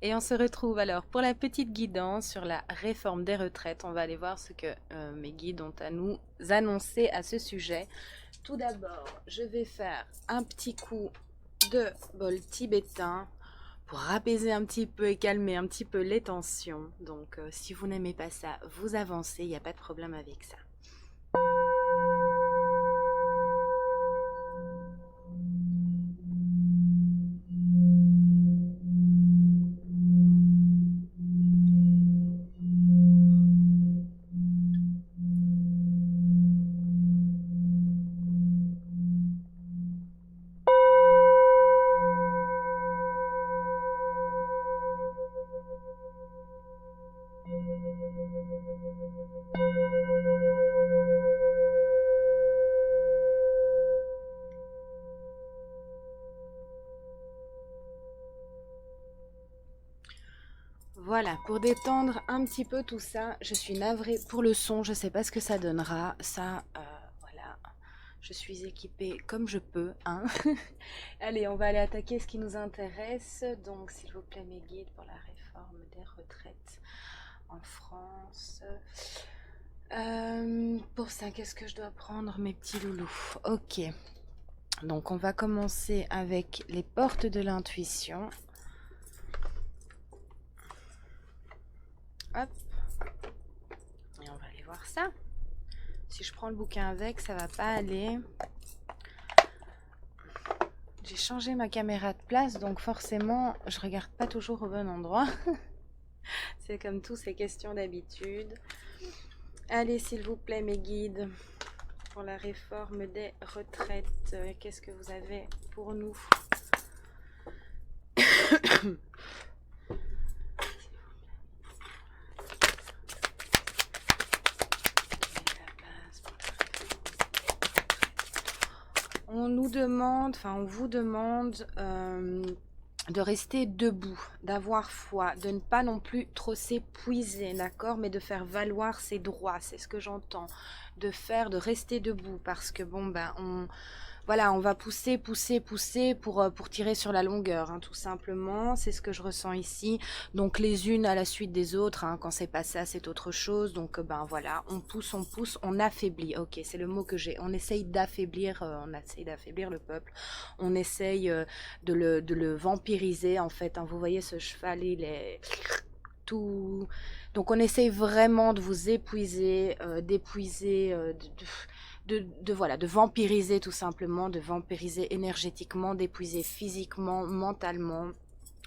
Et on se retrouve alors pour la petite guidance sur la réforme des retraites. On va aller voir ce que mes guides ont à nous annoncer à ce sujet. Tout d'abord, je vais faire un petit coup de bol tibétain pour apaiser un petit peu et calmer un petit peu les tensions. Donc si vous n'aimez pas ça, vous avancez, il n'y a pas de problème avec ça. Voilà, pour détendre un petit peu tout ça, je suis navrée pour le son, je ne sais pas ce que ça donnera. Ça, voilà, je suis équipée comme je peux, hein. Allez, on va aller attaquer ce qui nous intéresse. Donc, s'il vous plaît, mes guides pour la réforme des retraites en France. Pour ça, qu'est-ce que je dois prendre, mes petits loulous? Ok, donc on va commencer avec les portes de l'intuition. Hop. Et on va aller voir ça. Si je prends le bouquin avec, ça va pas aller. J'ai changé ma caméra de place, donc forcément, je regarde pas toujours au bon endroit. C'est comme tout, c'est question d'habitude. Allez, s'il vous plaît, mes guides, pour la réforme des retraites, qu'est-ce que vous avez pour nous? On nous demande, enfin on vous demande de rester debout, d'avoir foi, de ne pas non plus trop s'épuiser, d'accord, mais de faire valoir ses droits, c'est ce que j'entends, de rester debout, parce que bon ben voilà, on va pousser pour tirer sur la longueur, hein, tout simplement, c'est ce que je ressens ici. Donc les unes à la suite des autres, hein, quand c'est pas ça, c'est autre chose. Donc ben voilà, on pousse, on affaiblit. Ok, c'est le mot que j'ai. On essaye d'affaiblir le peuple. On essaye de le vampiriser en fait, hein. Vous voyez ce cheval, il est tout. Donc on essaye vraiment de vous épuiser, d'épuiser, voilà, de vampiriser tout simplement, de vampiriser énergétiquement, d'épuiser physiquement, mentalement.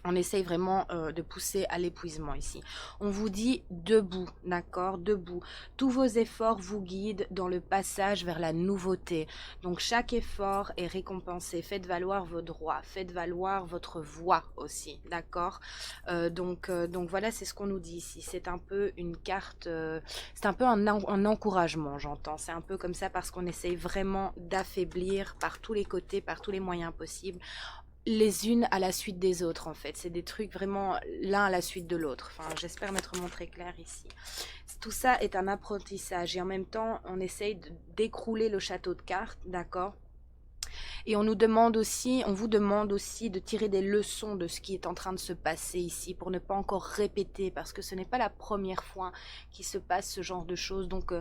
On essaye vraiment de pousser à l'épuisement ici. On vous dit debout, d'accord, debout. Tous vos efforts vous guident dans le passage vers la nouveauté. Donc chaque effort est récompensé. Faites valoir vos droits, faites valoir votre voix aussi, d'accord. Donc voilà, c'est ce qu'on nous dit ici. C'est un peu une carte, c'est un peu un encouragement, j'entends. C'est un peu comme ça parce qu'on essaye vraiment d'affaiblir par tous les côtés, par tous les moyens possibles, les unes à la suite des autres en fait. C'est des trucs vraiment l'un à la suite de l'autre. Enfin, j'espère m'être montré clair ici. Tout ça est un apprentissage et en même temps, on essaye d'écrouler le château de cartes, d'accord? Et on vous demande aussi de tirer des leçons de ce qui est en train de se passer ici pour ne pas encore répéter, parce que ce n'est pas la première fois qu'il se passe ce genre de choses. Donc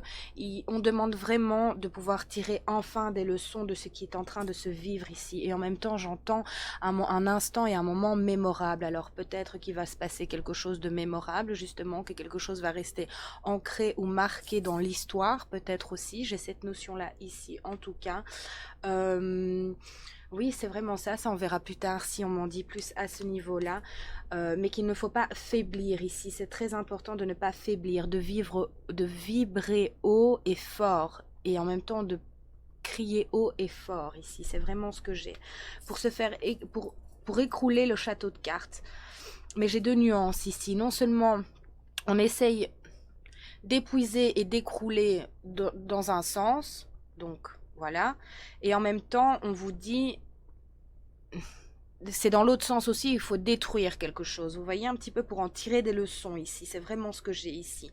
on demande vraiment de pouvoir tirer enfin des leçons de ce qui est en train de se vivre ici. Et en même temps, j'entends un instant et un moment mémorable. Alors peut-être qu'il va se passer quelque chose de mémorable, justement, que quelque chose va rester ancré ou marqué dans l'histoire, peut-être aussi. J'ai cette notion-là ici, en tout cas. Oui, c'est vraiment ça. Ça, on verra plus tard si on m'en dit plus à ce niveau-là. Mais qu'il ne faut pas faiblir ici. C'est très important de ne pas faiblir, de vibrer haut et fort. Et en même temps, de crier haut et fort ici. C'est vraiment ce que j'ai. Pour écrouler le château de cartes. Mais j'ai deux nuances ici. Non seulement on essaye d'épuiser et d'écrouler dans un sens. Donc, voilà. Et en même temps, on vous dit, c'est dans l'autre sens aussi, il faut détruire quelque chose. Vous voyez un petit peu pour en tirer des leçons ici. C'est vraiment ce que j'ai ici.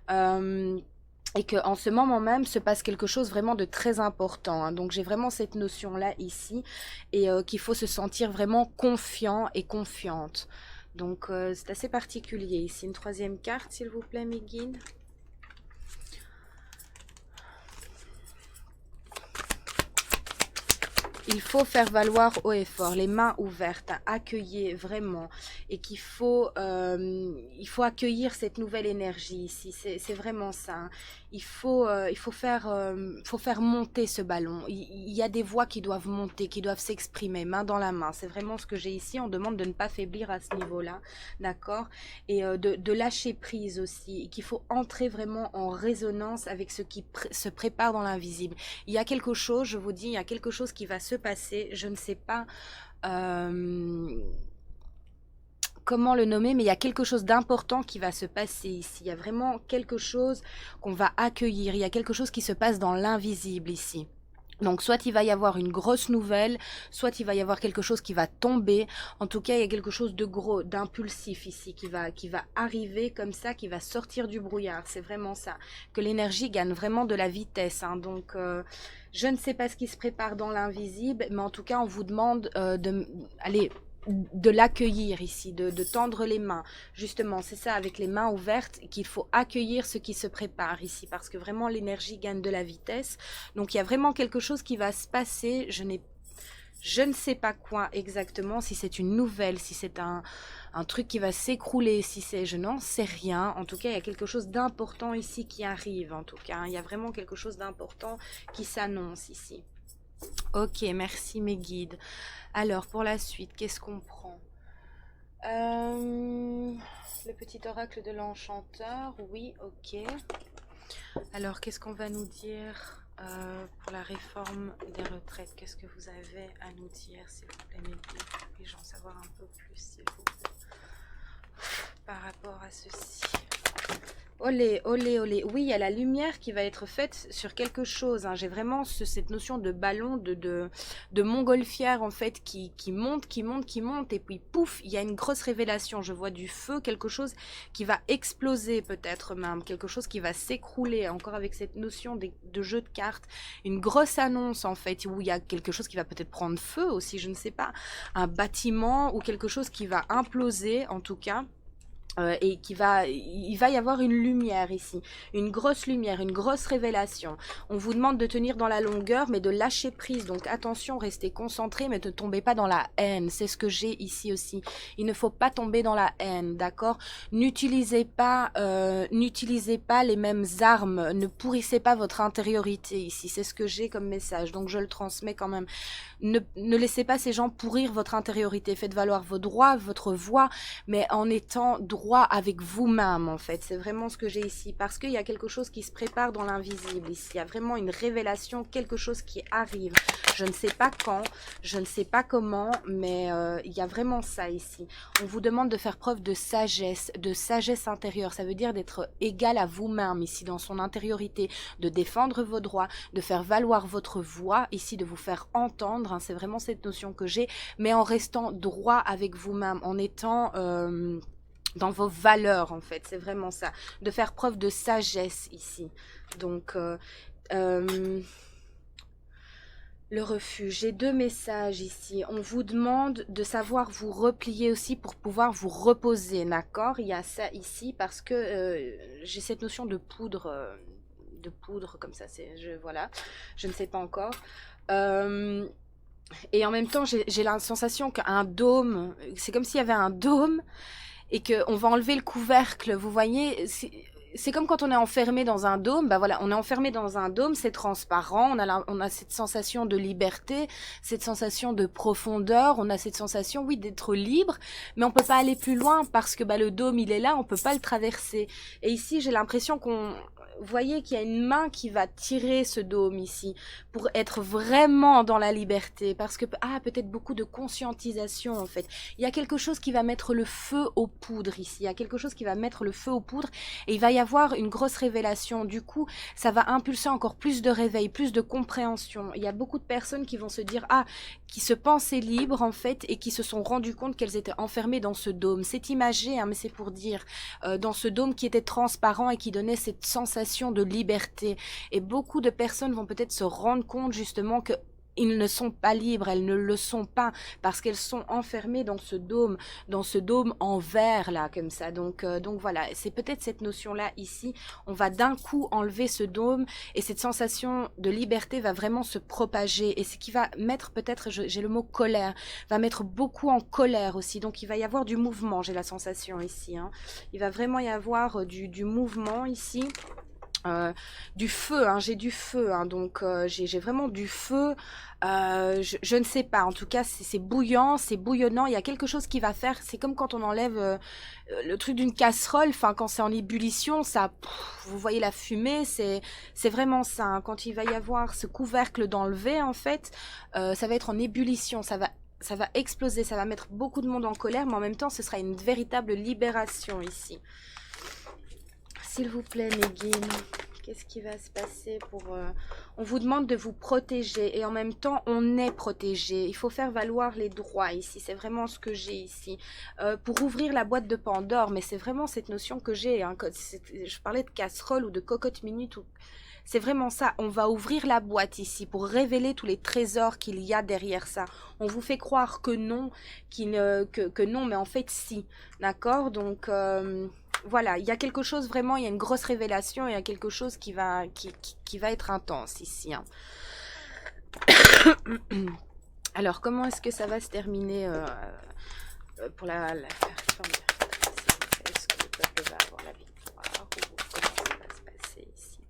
Et qu'en ce moment même se passe quelque chose vraiment de très important, hein. Donc j'ai vraiment cette notion-là ici et qu'il faut se sentir vraiment confiant et confiante. Donc c'est assez particulier ici. Une troisième carte, s'il vous plaît, mes guides. Il faut faire valoir haut et fort, les mains ouvertes, à accueillir vraiment, et il faut accueillir cette nouvelle énergie ici, c'est vraiment ça. Hein. Il faut faire monter ce ballon. Il y a des voix qui doivent monter, qui doivent s'exprimer, main dans la main. C'est vraiment ce que j'ai ici. On demande de ne pas faiblir à ce niveau-là, d'accord? Et de lâcher prise aussi, et qu'il faut entrer vraiment en résonance avec ce qui se prépare dans l'invisible. Il y a quelque chose, je vous dis, il y a quelque chose qui va se passer, je ne sais pas comment le nommer, mais il y a quelque chose d'important qui va se passer ici. Il y a vraiment quelque chose qu'on va accueillir, il y a quelque chose qui se passe dans l'invisible ici. Donc soit il va y avoir une grosse nouvelle, soit il va y avoir quelque chose qui va tomber. En tout cas, il y a quelque chose de gros, d'impulsif ici qui va arriver comme ça, qui va sortir du brouillard. C'est vraiment ça. Que l'énergie gagne vraiment de la vitesse. Hein. Donc je ne sais pas ce qui se prépare dans l'invisible, mais en tout cas, on vous demande de l'accueillir ici, de tendre les mains. Justement, c'est ça, avec les mains ouvertes, qu'il faut accueillir ce qui se prépare ici, parce que vraiment l'énergie gagne de la vitesse. Donc il y a vraiment quelque chose qui va se passer. Je ne sais pas quoi exactement, si c'est une nouvelle, si c'est un truc qui va s'écrouler, si c'est, je n'en sais rien. En tout cas, il y a quelque chose d'important ici qui arrive, en tout cas. Il y a vraiment quelque chose d'important qui s'annonce ici. Ok, merci mes guides. Alors, pour la suite, qu'est-ce qu'on prend? Le petit oracle de l'enchanteur, oui, ok. Alors, qu'est-ce qu'on va nous dire pour la réforme des retraites? Qu'est-ce que vous avez à nous dire, s'il vous plaît, mes guides? Puis-je en savoir un peu plus, s'il vous plaît, par rapport à ceci? Olé, olé, olé. Oui, il y a la lumière qui va être faite sur quelque chose. Hein. J'ai vraiment cette notion de ballon, de montgolfière en fait qui monte, qui monte, qui monte. Et puis pouf, il y a une grosse révélation. Je vois du feu, quelque chose qui va exploser peut-être même. Quelque chose qui va s'écrouler. Encore avec cette notion de jeu de cartes. Une grosse annonce en fait où il y a quelque chose qui va peut-être prendre feu aussi, je ne sais pas. Un bâtiment ou quelque chose qui va imploser en tout cas. Et il va y avoir une lumière ici, une grosse lumière, une grosse révélation. On vous demande de tenir dans la longueur, mais de lâcher prise. Donc attention, restez concentrés, mais ne tombez pas dans la haine. C'est ce que j'ai ici aussi. Il ne faut pas tomber dans la haine, d'accord? N'utilisez pas les mêmes armes. Ne pourrissez pas votre intériorité ici. C'est ce que j'ai comme message. Donc je le transmets quand même. Ne laissez pas ces gens pourrir votre intériorité. Faites valoir vos droits, votre voix, mais en étant droit avec vous-même en fait. C'est vraiment ce que j'ai ici, parce qu'il y a quelque chose qui se prépare dans l'invisible ici. Il y a vraiment une révélation, quelque chose qui arrive. Je ne sais pas quand, je ne sais pas comment, mais il y a vraiment ça ici. On vous demande de faire preuve de sagesse intérieure. Ça veut dire d'être égal à vous-même ici, dans son intériorité, de défendre vos droits, de faire valoir votre voix ici, de vous faire entendre. Hein, c'est vraiment cette notion que j'ai, mais en restant droit avec vous-même, en étant dans vos valeurs en fait, c'est vraiment ça, de faire preuve de sagesse ici. Donc le refuge, j'ai deux messages ici. On vous demande de savoir vous replier aussi pour pouvoir vous reposer, d'accord? Il y a ça ici parce que j'ai cette notion de poudre comme ça, voilà, je ne sais pas encore. Et en même temps, j'ai la sensation qu'un dôme, c'est comme s'il y avait un dôme et qu'on va enlever le couvercle, vous voyez, c'est comme quand on est enfermé dans un dôme, bah voilà, on est enfermé dans un dôme, c'est transparent, on a cette sensation de liberté, cette sensation de profondeur, on a cette sensation, oui, d'être libre, mais on peut pas aller plus loin parce que bah, le dôme, il est là, on peut pas le traverser. Et ici, j'ai l'impression vous voyez qu'il y a une main qui va tirer ce dôme ici pour être vraiment dans la liberté, parce que peut-être beaucoup de conscientisation en fait. Il y a quelque chose qui va mettre le feu aux poudres ici, il y a quelque chose qui va mettre le feu aux poudres et il va y avoir une grosse révélation. Du coup, ça va impulser encore plus de réveil, plus de compréhension. Il y a beaucoup de personnes qui vont se dire qui se pensaient libres en fait et qui se sont rendues compte qu'elles étaient enfermées dans ce dôme. C'est imagé, hein, mais c'est pour dire dans ce dôme qui était transparent et qui donnait cette sensation de liberté. Et beaucoup de personnes vont peut-être se rendre compte justement que ils ne sont pas libres, elles ne le sont pas, parce qu'elles sont enfermées dans ce dôme en verre, là, comme ça. Donc voilà, c'est peut-être cette notion-là ici. On va d'un coup enlever ce dôme, et cette sensation de liberté va vraiment se propager. Et ce qui va mettre peut-être, j'ai le mot colère, va mettre beaucoup en colère aussi. Donc il va y avoir du mouvement, j'ai la sensation ici. Hein. Il va vraiment y avoir du mouvement ici. Du feu, hein, j'ai du feu, hein, donc j'ai vraiment du feu, je ne sais pas, en tout cas c'est bouillant, c'est bouillonnant, il y a quelque chose qui va faire, c'est comme quand on enlève le truc d'une casserole, enfin quand c'est en ébullition, ça, vous voyez la fumée, c'est vraiment ça, hein, quand il va y avoir ce couvercle d'enlever en fait, ça va être en ébullition, ça va exploser, ça va mettre beaucoup de monde en colère, mais en même temps ce sera une véritable libération ici. S'il vous plaît, Meguin, qu'est-ce qui va se passer pour... On vous demande de vous protéger et en même temps, on est protégé. Il faut faire valoir les droits ici. C'est vraiment ce que j'ai ici. Pour ouvrir la boîte de Pandore, mais c'est vraiment cette notion que j'ai. Hein, je parlais de casserole ou de cocotte minute. C'est vraiment ça. On va ouvrir la boîte ici pour révéler tous les trésors qu'il y a derrière ça. On vous fait croire que non, que non, mais en fait, si. D'accord? Donc... voilà, il y a quelque chose vraiment, il y a une grosse révélation, il y a quelque chose qui va être intense ici. Hein. Alors, comment est-ce que ça va se terminer pour la réforme de est-ce que le peuple va avoir la victoire ou comment ça va se passer ici?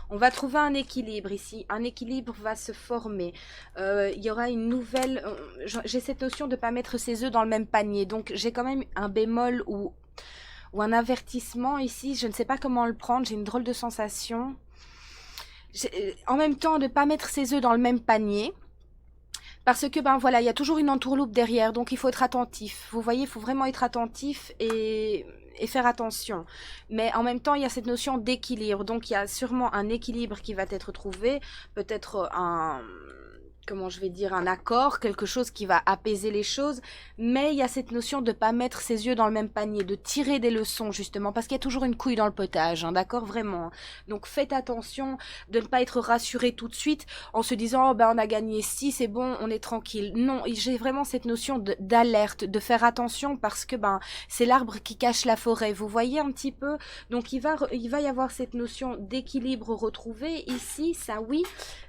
On va trouver un équilibre ici, un équilibre va se former. Il y aura une nouvelle... j'ai cette notion de ne pas mettre ses œufs dans le même panier, donc j'ai quand même un bémol ou un avertissement ici, je ne sais pas comment le prendre, j'ai une drôle de sensation. En même temps, de ne pas mettre ses œufs dans le même panier, parce que, ben voilà, il y a toujours une entourloupe derrière, donc il faut être attentif. Vous voyez, il faut vraiment être attentif et faire attention. Mais en même temps, il y a cette notion d'équilibre, donc il y a sûrement un équilibre qui va être trouvé, peut-être comment je vais dire, un accord, quelque chose qui va apaiser les choses, mais il y a cette notion de ne pas mettre ses yeux dans le même panier, de tirer des leçons justement, parce qu'il y a toujours une couille dans le potage, hein, d'accord, vraiment. Donc faites attention de ne pas être rassuré tout de suite en se disant, oh, ben on a gagné 6, c'est bon, on est tranquille. Non, j'ai vraiment cette notion d'alerte, de faire attention parce que ben c'est l'arbre qui cache la forêt, vous voyez un petit peu. Donc il va y avoir cette notion d'équilibre retrouvé ici, ça oui,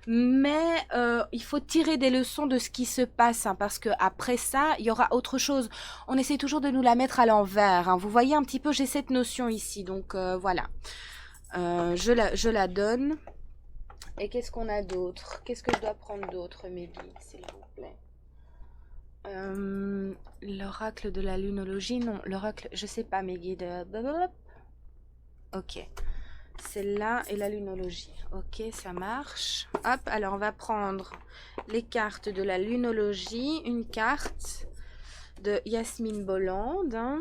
mais il faut tirer des leçons de ce qui se passe, hein, parce que après ça, il y aura autre chose. On essaie toujours de nous la mettre à l'envers. Hein. Vous voyez un petit peu, j'ai cette notion ici, donc voilà. Je la donne. Et qu'est-ce qu'on a d'autre? Qu'est-ce que je dois prendre d'autre, mes guides, s'il vous plaît? L'oracle de la lunologie, non. L'oracle, je sais pas, mes guides. Ok. Celle-là et la lunologie. Ok, ça marche. Hop, alors on va prendre les cartes de la lunologie. Une carte de Yasmine Bolland. Hein.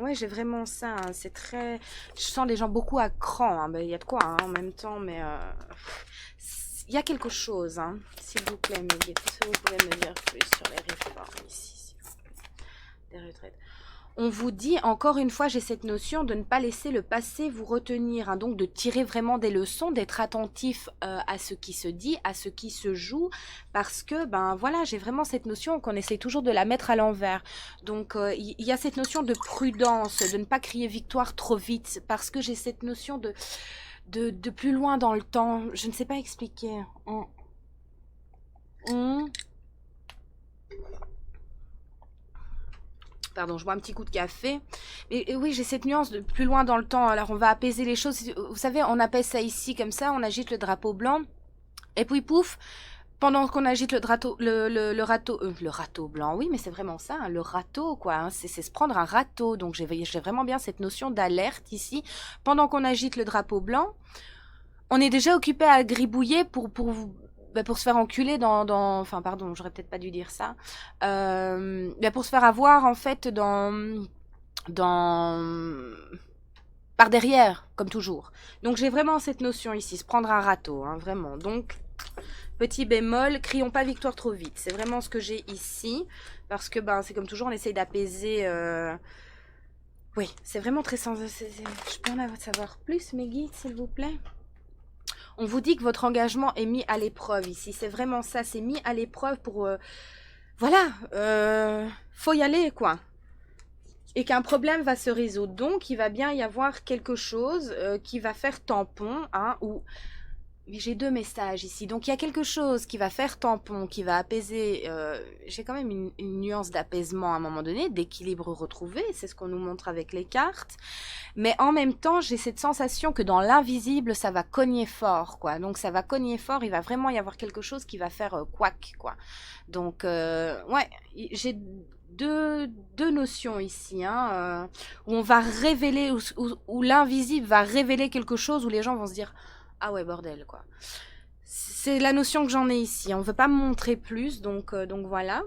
Ouais, j'ai vraiment ça. Hein. C'est très... Je sens les gens beaucoup à cran. Hein. Ben, y a de quoi hein, en même temps, mais... Il y a quelque chose. Hein. S'il vous plaît, mes guides. Est-ce que vous pouvez me dire plus sur les réformes ici, s'il vous plaît. Des retraites. On vous dit, encore une fois, j'ai cette notion de ne pas laisser le passé vous retenir, hein, donc de tirer vraiment des leçons, d'être attentif à ce qui se dit, à ce qui se joue, parce que, ben voilà, j'ai vraiment cette notion qu'on essaie toujours de la mettre à l'envers. Donc, il y a cette notion de prudence, de ne pas crier victoire trop vite, parce que j'ai cette notion de plus loin dans le temps. Je ne sais pas expliquer. Pardon, je bois un petit coup de café. Mais oui, j'ai cette nuance de plus loin dans le temps. Alors, on va apaiser les choses. Vous savez, on appelle ça ici comme ça. On agite le drapeau blanc. Et puis, pouf, pendant qu'on agite le râteau blanc. Oui, mais c'est vraiment ça, hein, le râteau, quoi. Hein, c'est se prendre un râteau. Donc, j'ai vraiment bien cette notion d'alerte ici. Pendant qu'on agite le drapeau blanc, on est déjà occupé à gribouiller pour se faire enculer enfin pardon, j'aurais peut-être pas dû dire ça, pour se faire avoir en fait par derrière, comme toujours. Donc j'ai vraiment cette notion ici, se prendre un râteau, hein, vraiment. Donc petit bémol, crions pas victoire trop vite. C'est vraiment ce que j'ai ici, parce que ben c'est comme toujours, on essaye d'apaiser. Oui, c'est vraiment très sensible. Je peux en savoir plus, mes guides, s'il vous plaît? On vous dit que votre engagement est mis à l'épreuve ici. C'est vraiment ça, c'est mis à l'épreuve pour... voilà, faut y aller, quoi. Et qu'un problème va se résoudre. Donc, il va bien y avoir quelque chose qui va faire tampon, hein, ou... Mais j'ai deux messages ici. Donc, il y a quelque chose qui va faire tampon, qui va apaiser. J'ai quand même une nuance d'apaisement à un moment donné, d'équilibre retrouvé. C'est ce qu'on nous montre avec les cartes. Mais en même temps, j'ai cette sensation que dans l'invisible, ça va cogner fort, quoi. Donc, ça va cogner fort. Il va vraiment y avoir quelque chose qui va faire couac, quoi. Donc, ouais, j'ai deux notions ici, hein, où on va révéler, où l'invisible va révéler quelque chose, où les gens vont se dire... Ah ouais, bordel, quoi. C'est la notion que j'en ai ici. On ne veut pas me montrer plus, donc voilà.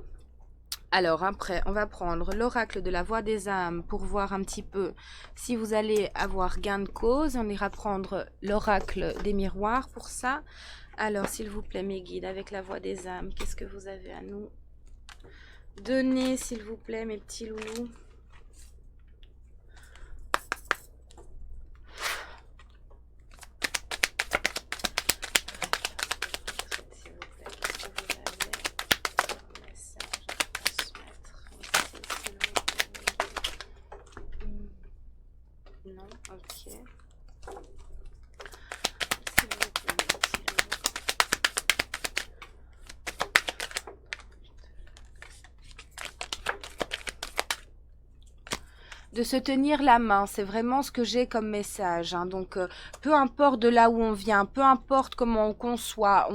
Alors, après, on va prendre l'oracle de la voix des âmes pour voir un petit peu si vous allez avoir gain de cause. On ira prendre l'oracle des miroirs pour ça. Alors, s'il vous plaît, mes guides, avec la voix des âmes, qu'est-ce que vous avez à nous donner, s'il vous plaît, mes petits loulous? Non, ok. De se tenir la main, c'est vraiment ce que j'ai comme message, hein. Donc peu importe de là où on vient, peu importe comment on conçoit,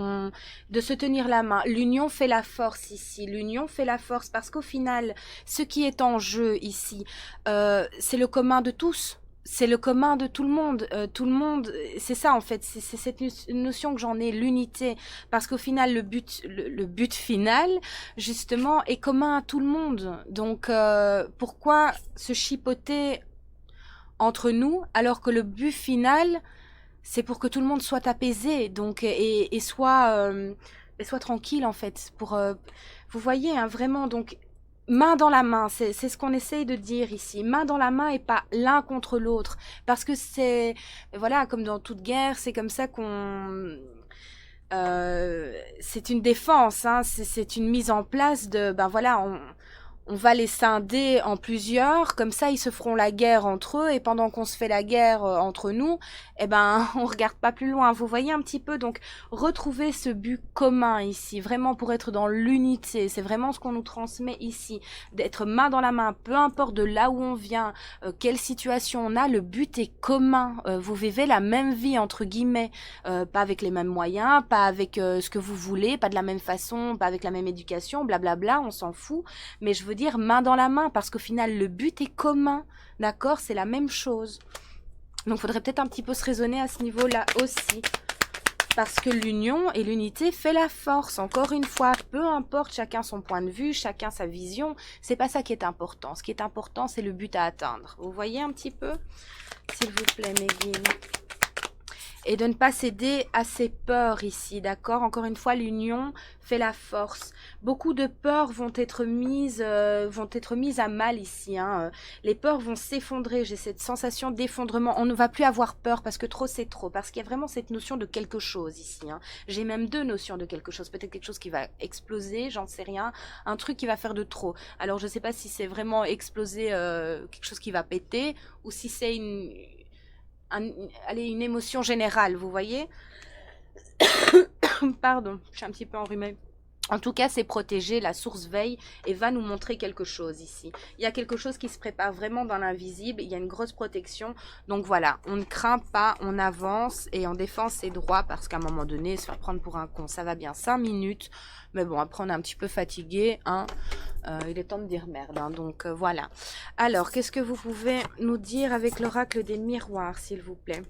de se tenir la main. L'union fait la force ici, l'union fait la force parce qu'au final, ce qui est en jeu ici, c'est le commun de tous. C'est le commun de tout le monde, c'est ça en fait, c'est cette notion que j'en ai, l'unité, parce qu'au final le but final justement est commun à tout le monde. Donc pourquoi se chipoter entre nous alors que le but final c'est pour que tout le monde soit apaisé, donc et soit tranquille en fait. Pour vous voyez, hein, vraiment, donc main dans la main, c'est ce qu'on essaye de dire ici, main dans la main et pas l'un contre l'autre, parce que c'est, voilà, comme dans toute guerre, c'est comme ça qu'on... c'est une défense, hein, c'est une mise en place de, ben voilà, on va les scinder en plusieurs, comme ça ils se feront la guerre entre eux, et pendant qu'on se fait la guerre entre nous, eh ben on regarde pas plus loin, vous voyez un petit peu. Donc retrouver ce but commun ici, vraiment pour être dans l'unité, c'est vraiment ce qu'on nous transmet ici, d'être main dans la main, peu importe de là où on vient, quelle situation on a, le but est commun, vous vivez la même vie entre guillemets, pas avec les mêmes moyens, pas avec ce que vous voulez, pas de la même façon, pas avec la même éducation, blablabla, on s'en fout, mais je veux dire main dans la main, parce qu'au final le but est commun, d'accord, c'est la même chose. Donc il faudrait peut-être un petit peu se raisonner à ce niveau-là aussi, parce que l'union et l'unité fait la force. Encore une fois, peu importe chacun son point de vue, chacun sa vision, c'est pas ça qui est important. Ce qui est important, c'est le but à atteindre. Vous voyez un petit peu, s'il vous plaît, mes guides. Et de ne pas céder à ses peurs ici, d'accord? Encore une fois, l'union fait la force. Beaucoup de peurs vont être mises à mal ici, hein. Les peurs vont s'effondrer, j'ai cette sensation d'effondrement. On ne va plus avoir peur parce que trop c'est trop, parce qu'il y a vraiment cette notion de quelque chose ici, hein. J'ai même deux notions de quelque chose, peut-être quelque chose qui va exploser, j'en sais rien, un truc qui va faire de trop. Alors je ne sais pas si c'est vraiment exploser, quelque chose qui va péter, ou si c'est une émotion générale, vous voyez. Pardon, je suis un petit peu enrhumée. En tout cas, c'est protégé, la source veille et va nous montrer quelque chose ici. Il y a quelque chose qui se prépare vraiment dans l'invisible, il y a une grosse protection. Donc voilà, on ne craint pas, on avance et on défend ses droits, parce qu'à un moment donné, se faire prendre pour un con, ça va bien 5 minutes. Mais bon, après on est un petit peu fatigué, hein. Il est temps de dire merde, hein. Donc voilà. Alors, qu'est-ce que vous pouvez nous dire avec l'oracle des miroirs, s'il vous plaît?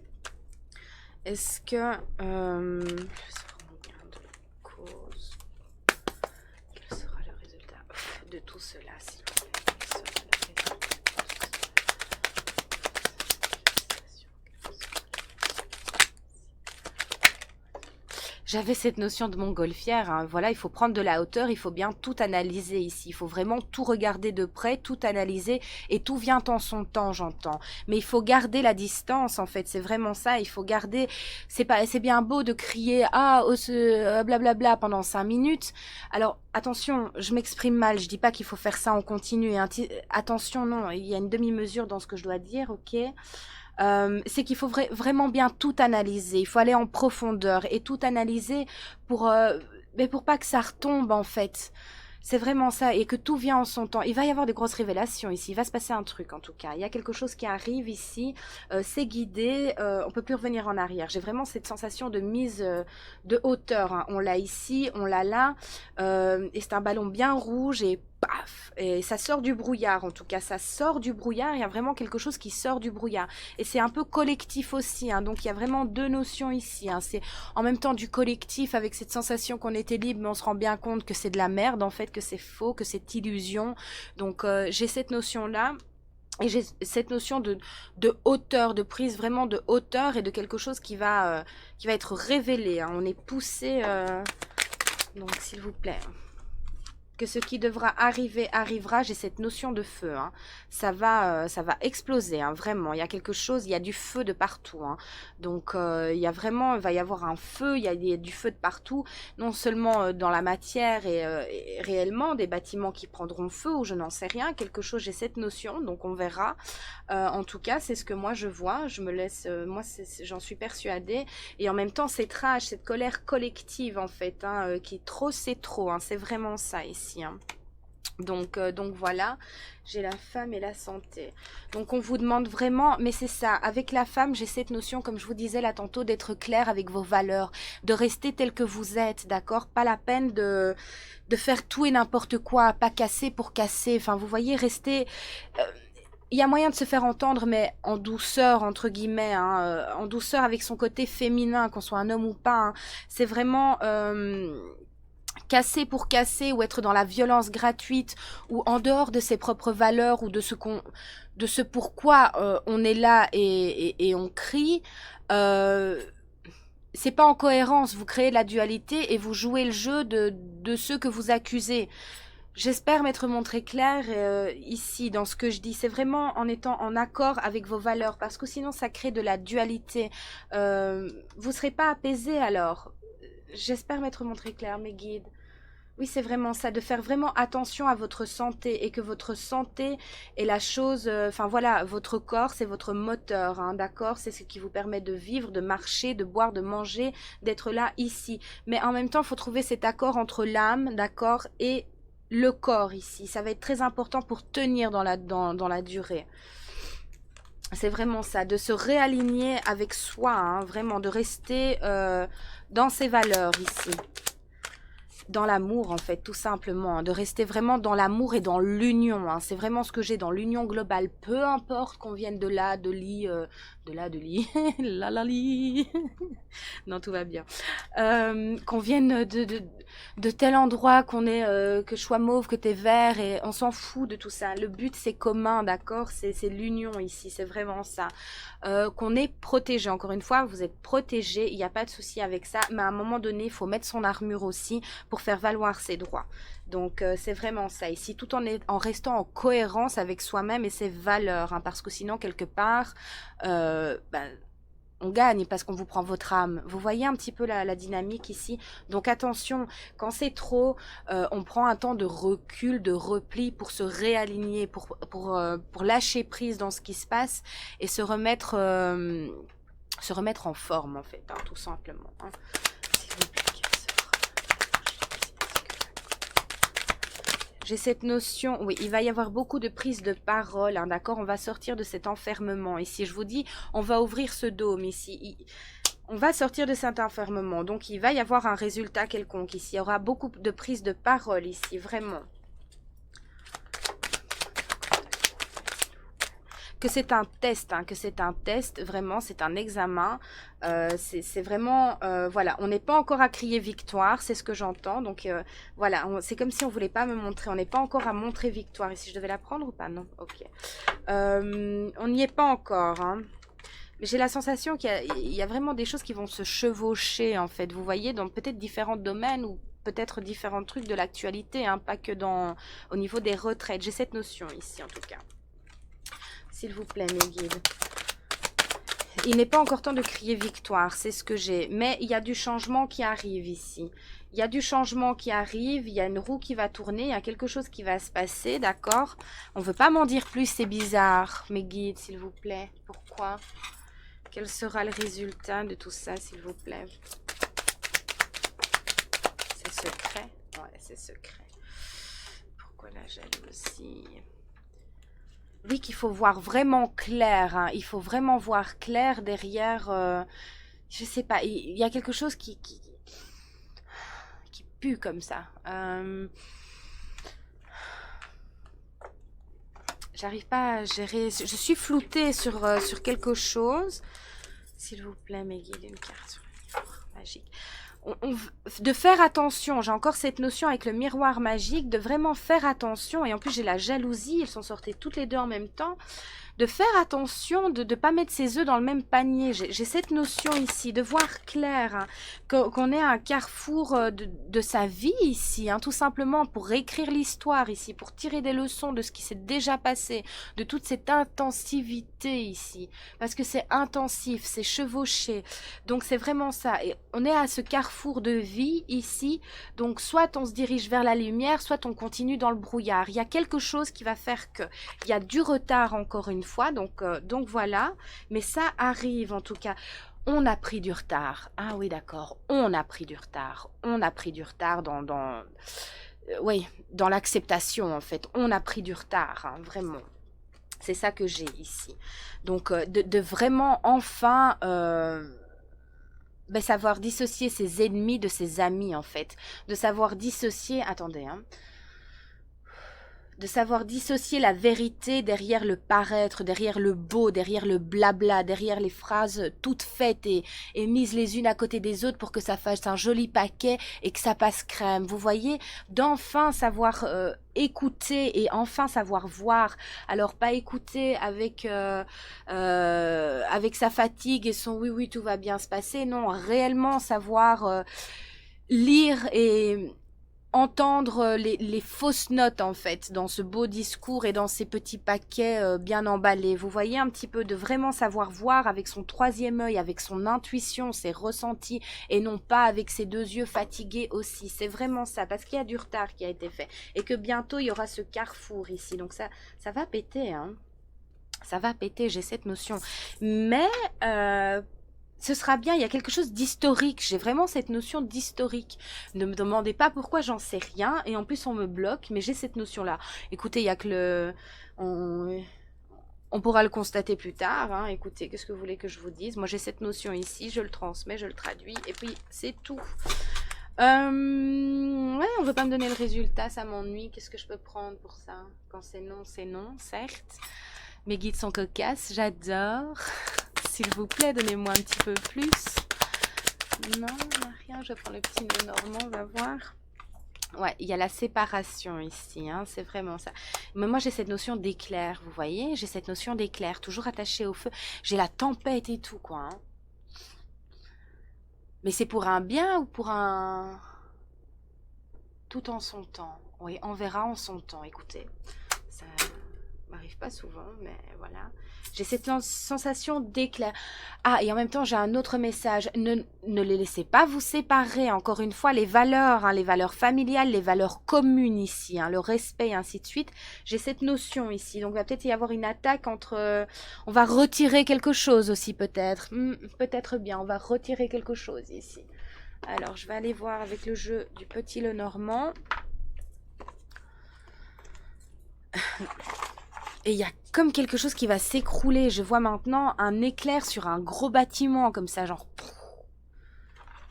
Est-ce que... quel sera le résultat de tout cela, s'il vous plaît? Quel sera le résultat de tout cela? J'avais cette notion de montgolfière, hein. Voilà, il faut prendre de la hauteur, il faut bien tout analyser ici. Il faut vraiment tout regarder de près, tout analyser et tout vient en son temps, j'entends. Mais il faut garder la distance, en fait. C'est vraiment ça. Il faut garder. C'est bien beau de crier ah blablabla pendant 5 minutes. Alors attention, je m'exprime mal. Je dis pas qu'il faut faire ça en continu. Hein. Attention, non, il y a une demi-mesure dans ce que je dois dire, ok. C'est qu'il faut vraiment bien tout analyser. Il faut aller en profondeur et tout analyser pour, mais pour pas que ça retombe en fait. C'est vraiment ça et que tout vient en son temps. Il va y avoir des grosses révélations ici. Il va se passer un truc en tout cas. Il y a quelque chose qui arrive ici. C'est guidé. On peut plus revenir en arrière. J'ai vraiment cette sensation de mise de hauteur. Hein. On l'a ici, on l'a là. Et c'est un ballon bien rouge et paf. Et ça sort du brouillard en tout cas. Ça sort du brouillard. Il y a vraiment quelque chose qui sort du brouillard. Et c'est un peu collectif aussi. Hein. Donc il y a vraiment deux notions ici. Hein. C'est en même temps du collectif avec cette sensation qu'on était libre, mais on se rend bien compte que c'est de la merde en fait, que c'est faux, que c'est illusion. Donc j'ai cette notion-là. Et j'ai cette notion de hauteur, de prise vraiment de hauteur et de quelque chose qui va être révélé. Hein. On est poussé. Donc s'il vous plaît. Que ce qui devra arriver arrivera, j'ai cette notion de feu, hein. Ça va exploser, hein, vraiment, il y a quelque chose, il y a du feu de partout, hein. Donc il y a vraiment, il va y avoir un feu, il y a du feu de partout, non seulement dans la matière et réellement, des bâtiments qui prendront feu ou je n'en sais rien, quelque chose, j'ai cette notion, donc on verra. En tout cas, c'est ce que moi je vois, je me laisse, moi j'en suis persuadée, et en même temps cette rage, cette colère collective en fait, hein, qui trop c'est trop, hein, c'est vraiment ça ici. Hein. Donc voilà, j'ai la femme et la santé. Donc on vous demande vraiment, mais c'est ça, avec la femme, j'ai cette notion, comme je vous disais là tantôt, d'être clair avec vos valeurs, de rester tel que vous êtes, d'accord? Pas la peine de faire tout et n'importe quoi, pas casser pour casser, enfin vous voyez, rester... il y a moyen de se faire entendre, mais en douceur, entre guillemets, hein, en douceur avec son côté féminin, qu'on soit un homme ou pas. Hein. C'est vraiment... casser pour casser ou être dans la violence gratuite ou en dehors de ses propres valeurs ou de ce pourquoi on est là et on crie, c'est pas en cohérence. Vous créez de la dualité et vous jouez le jeu de ceux que vous accusez. J'espère m'être montré clair ici dans ce que je dis. C'est vraiment en étant en accord avec vos valeurs parce que sinon ça crée de la dualité. Vous serez pas apaisé alors. J'espère m'être montré clair, mes guides. Oui, c'est vraiment ça, de faire vraiment attention à votre santé et que votre santé est la chose, enfin voilà, votre corps, c'est votre moteur, hein, d'accord? C'est ce qui vous permet de vivre, de marcher, de boire, de manger, d'être là, ici. Mais en même temps, il faut trouver cet accord entre l'âme, d'accord, et le corps ici. Ça va être très important pour tenir dans la durée. C'est vraiment ça, de se réaligner avec soi, hein, vraiment, de rester dans ses valeurs ici. Dans l'amour en fait, tout simplement, hein, de rester vraiment dans l'amour et dans l'union, hein, c'est vraiment ce que j'ai dans l'union globale, peu importe qu'on vienne de là, de lit, la li, non tout va bien, qu'on vienne de tel endroit, qu'on est, que je sois mauve, que t'es vert, et on s'en fout de tout ça, le but c'est commun, d'accord, c'est l'union ici, c'est vraiment ça, qu'on est protégé, encore une fois, vous êtes protégé, il n'y a pas de souci avec ça, mais à un moment donné, il faut mettre son armure aussi, pour faire valoir ses droits. Donc c'est vraiment ça ici, tout en restant en cohérence avec soi-même et ses valeurs, hein, parce que sinon quelque part, on gagne parce qu'on vous prend votre âme. Vous voyez un petit peu la dynamique ici. Donc attention, quand c'est trop, on prend un temps de recul, de repli pour se réaligner, pour lâcher prise dans ce qui se passe et se remettre en forme en fait, hein, tout simplement. Hein. J'ai cette notion, oui, il va y avoir beaucoup de prise de parole, hein, d'accord? On va sortir de cet enfermement. Ici, je vous dis, on va ouvrir ce dôme ici. On va sortir de cet enfermement. Donc, il va y avoir un résultat quelconque ici. Il y aura beaucoup de prise de parole ici, vraiment. Que c'est un test, hein, que c'est un test, vraiment, c'est un examen, c'est vraiment, voilà, on n'est pas encore à crier victoire, c'est ce que j'entends, donc voilà, c'est comme si on voulait pas me montrer, on n'est pas encore à montrer victoire, et si je devais la prendre ou pas, non, ok, on n'y est pas encore, hein. Mais j'ai la sensation il y a vraiment des choses qui vont se chevaucher, en fait. Vous voyez, dans peut-être différents domaines ou peut-être différents trucs de l'actualité, hein, pas que au niveau des retraites. J'ai cette notion ici, en tout cas. S'il vous plaît, mes guides. Il n'est pas encore temps de crier victoire, c'est ce que j'ai. Mais il y a du changement qui arrive ici. Il y a du changement qui arrive, il y a une roue qui va tourner, il y a quelque chose qui va se passer, d'accord? On ne veut pas m'en dire plus, c'est bizarre, mes guides, s'il vous plaît. Pourquoi? Quel sera le résultat de tout ça, s'il vous plaît? C'est secret? Ouais, c'est secret. Pourquoi la jalousie? Oui, qu'il faut voir vraiment clair, hein. Il faut vraiment voir clair derrière. Je sais pas, il y a quelque chose qui pue comme ça. J'arrive pas à gérer. Je suis floutée sur quelque chose. S'il vous plaît, mes guides, une carte sur le miroir magique. De faire attention, j'ai encore cette notion avec le miroir magique, de vraiment faire attention, et en plus j'ai la jalousie, elles sont sorties toutes les deux en même temps, de faire attention de ne pas mettre ses œufs dans le même panier. J'ai cette notion ici, de voir clair, hein, qu'on est à un carrefour de sa vie ici, hein, tout simplement pour réécrire l'histoire ici, pour tirer des leçons de ce qui s'est déjà passé, de toute cette intensivité ici, parce que c'est intensif, c'est chevauché, donc c'est vraiment ça, et on est à ce carrefour de vie ici, donc soit on se dirige vers la lumière, soit on continue dans le brouillard. Il y a quelque chose qui va faire que il y a du retard encore une fois, donc voilà, mais ça arrive en tout cas. On a pris du retard. Ah oui, d'accord, on a pris du retard. On a pris du retard oui, dans l'acceptation en fait. On a pris du retard, hein, vraiment. C'est ça que j'ai ici. Donc de vraiment enfin savoir dissocier ses ennemis de ses amis en fait. De savoir dissocier... Attendez, hein. De savoir dissocier la vérité derrière le paraître, derrière le beau, derrière le blabla, derrière les phrases toutes faites et mises les unes à côté des autres pour que ça fasse un joli paquet et que ça passe crème. Vous voyez, d'enfin savoir écouter et enfin savoir voir. Alors pas écouter avec sa fatigue et son oui tout va bien se passer. Non, réellement savoir lire et entendre les fausses notes en fait dans ce beau discours et dans ces petits paquets bien emballés. Vous voyez un petit peu de vraiment savoir voir avec son troisième œil, avec son intuition, ses ressentis et non pas avec ses deux yeux fatigués aussi. C'est vraiment ça parce qu'il y a du retard qui a été fait et que bientôt il y aura ce carrefour ici. Donc ça va péter, hein. Ça va péter, j'ai cette notion. Mais ce sera bien, il y a quelque chose d'historique, j'ai vraiment cette notion d'historique. Ne me demandez pas pourquoi, j'en sais rien, et en plus on me bloque, mais j'ai cette notion-là. Écoutez, il y a que le... On pourra le constater plus tard, hein. Écoutez, qu'est-ce que vous voulez que je vous dise? Moi j'ai cette notion ici, je le transmets, je le traduis, et puis c'est tout. Ouais, on veut pas me donner le résultat, ça m'ennuie, qu'est-ce que je peux prendre pour ça? Quand c'est non, certes. Mes guides sont cocasses, j'adore. S'il vous plaît, donnez-moi un petit peu plus. Non, il n'y a rien. Je prends le petit nœud normand, on va voir. Ouais, il y a la séparation ici, hein, c'est vraiment ça. Mais moi, j'ai cette notion d'éclair, vous voyez? J'ai cette notion d'éclair, toujours attachée au feu. J'ai la tempête et tout, quoi. Hein. Mais c'est pour un bien ou pour un... Tout en son temps. Oui, on verra en son temps, écoutez. Ça m'arrive pas souvent, mais voilà. J'ai cette sensation d'éclair. Ah, et en même temps, j'ai un autre message. Ne les laissez pas vous séparer. Encore une fois, les valeurs, hein, les valeurs familiales, les valeurs communes ici, hein, le respect et ainsi de suite. J'ai cette notion ici. Donc, il va peut-être y avoir une attaque entre... on va retirer quelque chose aussi, peut-être. Peut-être bien, on va retirer quelque chose ici. Alors, je vais aller voir avec le jeu du petit Lenormand. Et il y a comme quelque chose qui va s'écrouler. Je vois maintenant un éclair sur un gros bâtiment comme ça, genre...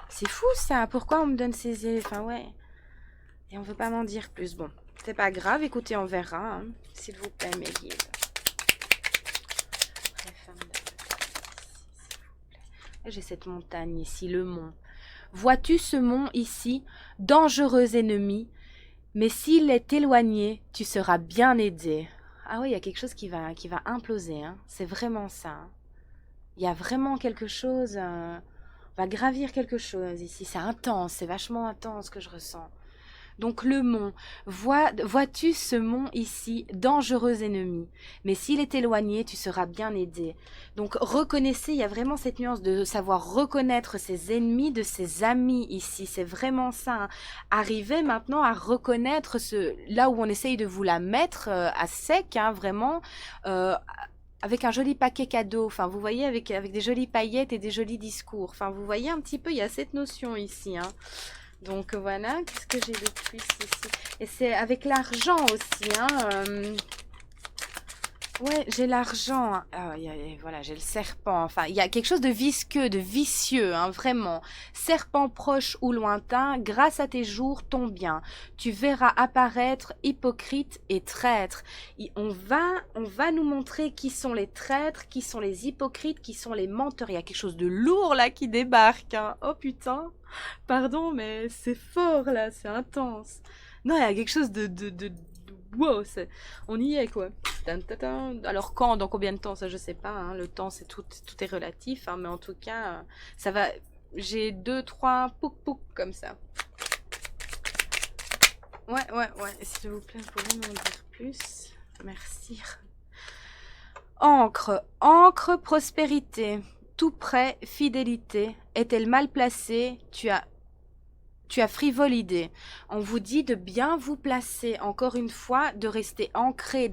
C'est fou ça, pourquoi on me donne ces... Enfin ouais. Et on veut pas m'en dire plus. Bon, c'est pas grave, écoutez, on verra. Hein. S'il vous plaît, mes guides. J'ai cette montagne ici, le mont. Vois-tu ce mont ici, dangereux ennemi? Mais s'il est éloigné, tu seras bien aidé. Ah oui, il y a quelque chose qui va imploser. Hein. C'est vraiment ça. Hein. Il y a vraiment quelque chose, on va gravir quelque chose ici. C'est intense, c'est vachement intense ce que je ressens. Donc le mont, vois-tu ce mont ici, dangereux ennemi, mais s'il est éloigné, tu seras bien aidé. Donc reconnaissez, il y a vraiment cette nuance de savoir reconnaître ses ennemis de ses amis ici, c'est vraiment ça. Hein. Arrivez maintenant à reconnaître là où on essaye de vous la mettre à sec, hein, vraiment. euh, avec un joli paquet cadeau, enfin vous voyez, avec des jolies paillettes et des jolis discours. Enfin vous voyez un petit peu, il y a cette notion ici. Hein. Donc voilà, qu'est-ce que j'ai de plus ici? Et c'est avec l'argent aussi, hein. Ouais, j'ai l'argent. Hein. Ah, voilà, j'ai le serpent. Enfin, il y a quelque chose de visqueux, de vicieux, hein, vraiment. Serpent proche ou lointain, grâce à tes jours, ton bien. Tu verras apparaître hypocrites et traîtres. On va nous montrer qui sont les traîtres, qui sont les hypocrites, qui sont les menteurs. Il y a quelque chose de lourd là qui débarque. Hein. Oh putain. Pardon, mais c'est fort là, c'est intense. Non, il y a quelque chose wow, on y est quoi. Alors quand, dans combien de temps, ça je sais pas. Hein. Le temps, tout est relatif, hein, mais en tout cas, ça va. J'ai 2, 3 pouc comme ça. Ouais. S'il vous plaît, vous pouvez m'en dire plus. Merci. Encre, prospérité. Tout près, fidélité. Est-elle mal placée? Tu as frivole idée. On vous dit de bien vous placer, encore une fois, de rester ancré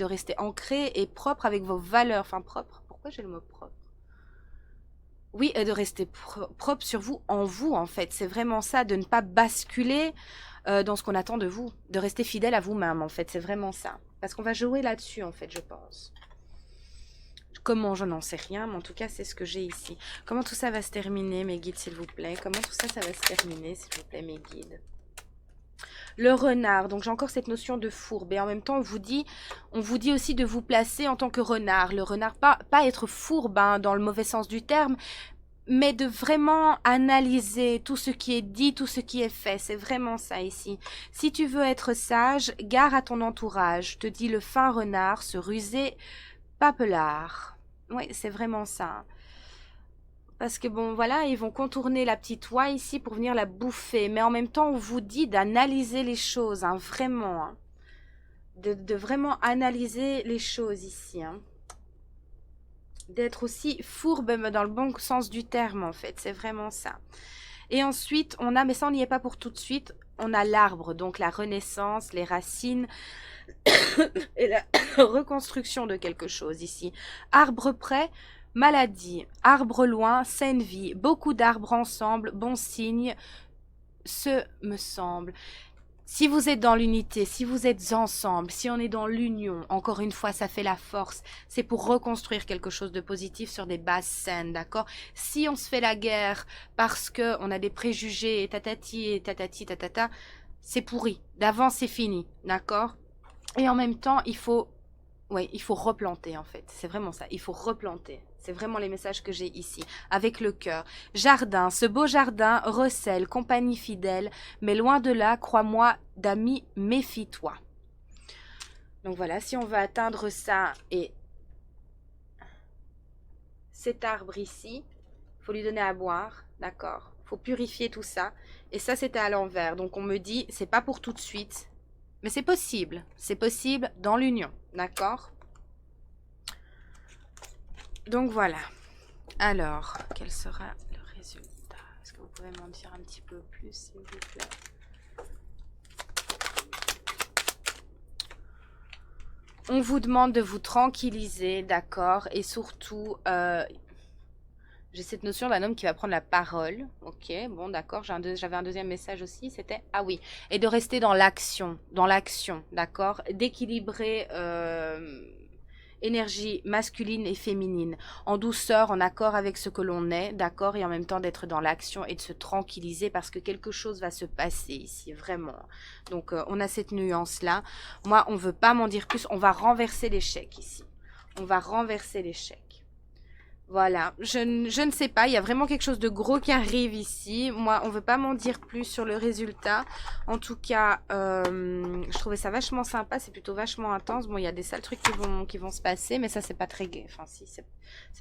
et propre avec vos valeurs. Enfin, propre. Pourquoi j'ai le mot propre? Oui, et de rester propre sur vous, en fait. C'est vraiment ça, de ne pas basculer dans ce qu'on attend de vous. De rester fidèle à vous-même, en fait. C'est vraiment ça. Parce qu'on va jouer là-dessus, en fait, je pense. Comment, je n'en sais rien, mais en tout cas, c'est ce que j'ai ici. Comment tout ça va se terminer, mes guides, s'il vous plaît? Comment tout ça, ça va se terminer, s'il vous plaît, mes guides? Le renard, donc j'ai encore cette notion de fourbe. Et en même temps, on vous dit aussi de vous placer en tant que renard. Le renard, pas être fourbe, hein, dans le mauvais sens du terme, mais de vraiment analyser tout ce qui est dit, tout ce qui est fait. C'est vraiment ça ici. Si tu veux être sage, gare à ton entourage. Te dit le fin renard, se ruser, pas pelard. Oui, c'est vraiment ça. Parce que bon, voilà, ils vont contourner la petite oie ici pour venir la bouffer. Mais en même temps, on vous dit d'analyser les choses, hein, vraiment. Hein. De vraiment analyser les choses ici. Hein. D'être aussi fourbe dans le bon sens du terme, en fait. C'est vraiment ça. Et ensuite, on a, mais ça, on n'y est pas pour tout de suite, on a l'arbre, donc la renaissance, les racines et la reconstruction de quelque chose ici. Arbre près, maladie. Arbre loin, saine vie. Beaucoup d'arbres ensemble, bon signe, ce me semble. Si vous êtes dans l'unité, si vous êtes ensemble, si on est dans l'union, encore une fois, ça fait la force. C'est pour reconstruire quelque chose de positif sur des bases saines, d'accord? Si on se fait la guerre parce que on a des préjugés, et tatati, tatata, c'est pourri. D'avance, c'est fini, d'accord? Et en même temps, il faut replanter en fait. C'est vraiment ça. Il faut replanter. C'est vraiment les messages que j'ai ici. Avec le cœur. Jardin. Ce beau jardin recèle compagnie fidèle. Mais loin de là, crois-moi, d'amis, méfie-toi. Donc voilà, si on veut atteindre ça et cet arbre ici, il faut lui donner à boire. D'accord? Il faut purifier tout ça. Et ça, c'était à l'envers. Donc on me dit, c'est pas pour tout de suite. Mais c'est possible. C'est possible dans l'union. D'accord? Donc voilà. Alors, quel sera le résultat? Est-ce que vous pouvez m'en dire un petit peu plus, s'il vous plaît? On vous demande de vous tranquilliser, d'accord? Et surtout, j'ai cette notion d'un homme qui va prendre la parole. Ok, bon, d'accord. J'avais un deuxième message aussi. C'était, ah oui, et de rester dans l'action, d'accord? D'équilibrer énergie masculine et féminine, en douceur, en accord avec ce que l'on est, d'accord? Et en même temps d'être dans l'action et de se tranquilliser parce que quelque chose va se passer ici, vraiment. Donc, on a cette nuance-là. Moi, on ne veut pas m'en dire plus. On va renverser l'échec ici. On va renverser l'échec. Voilà, je ne sais pas, il y a vraiment quelque chose de gros qui arrive ici. Moi, on veut pas m'en dire plus sur le résultat. En tout cas, je trouvais ça vachement sympa, c'est plutôt vachement intense. Bon, il y a des sales trucs qui vont se passer, mais ça, c'est pas très gai. Enfin, si, c'est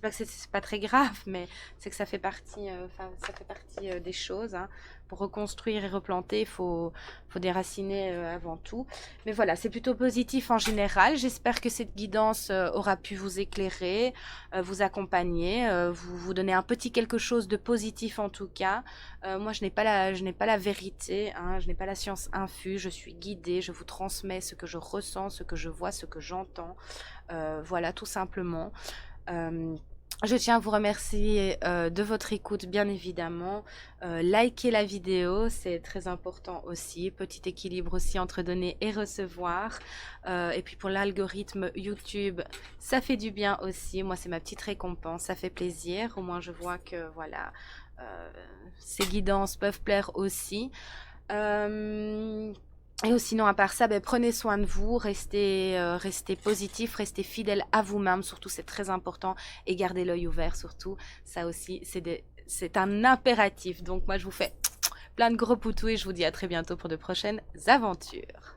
pas que c'est pas très grave, mais c'est que ça fait partie, enfin, ça fait partie des choses, hein. Pour reconstruire et replanter, faut déraciner avant tout. Mais voilà, c'est plutôt positif en général. J'espère que cette guidance aura pu vous éclairer, vous accompagner, vous donner un petit quelque chose de positif en tout cas. Moi, je n'ai pas la vérité, hein, je n'ai pas la science infuse, je suis guidée, je vous transmets ce que je ressens, ce que je vois, ce que j'entends. Voilà, tout simplement. Euh, je tiens à vous remercier de votre écoute, bien évidemment. Likez la vidéo, c'est très important aussi. Petit équilibre aussi entre donner et recevoir. Et puis pour l'algorithme YouTube, ça fait du bien aussi. Moi, c'est ma petite récompense, ça fait plaisir. Au moins, je vois que voilà, ces guidances peuvent plaire aussi. Euh, et sinon, à part ça, ben, prenez soin de vous, restez positif, restez fidèle à vous-même, surtout c'est très important, et gardez l'œil ouvert surtout, ça aussi c'est un impératif. Donc moi je vous fais plein de gros poutous et je vous dis à très bientôt pour de prochaines aventures.